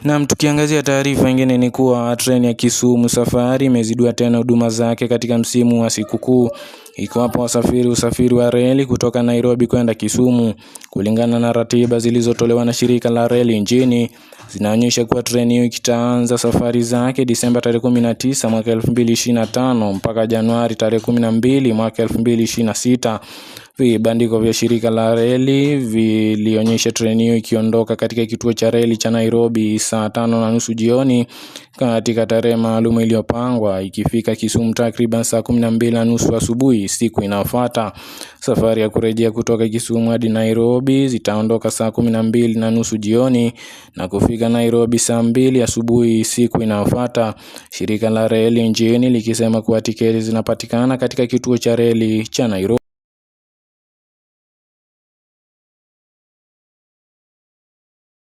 Na tukiangazia taarifa nyingine ni kuwa treni ya Kisumu Safari imezidua tena huduma zake katika msimu wa sikukuu, ikiwapo usafiri wa reli kutoka Nairobi kwenda Kisumu. Kulingana na ratiba zilizotolewa na shirika la reli nchini, zinaonyesha kuwa treni hiyo itaanza safari zake Disemba tarehe 19 mwaka 2025 mpaka Januari tarehe 12 mwaka 2026. Vibandiko vya shirika la reli vilionyesha treni hiyo ikiondoka katika kituo cha reli cha Nairobi saa 5:30 jioni katika tarehe maalum iliyopangwa, ikifika Kisumu takriban saa 12:30 asubuhi siku inayofuata. Safari ya kurejea kutoka Kisumu hadi Nairobi zitaondoka saa 12:30 jioni na kufika Nairobi saa 2 asubuhi siku inayofuata. Shirika la reli nchini likisema kuwa tiketi zinapatikana katika kituo cha reli cha Nairobi.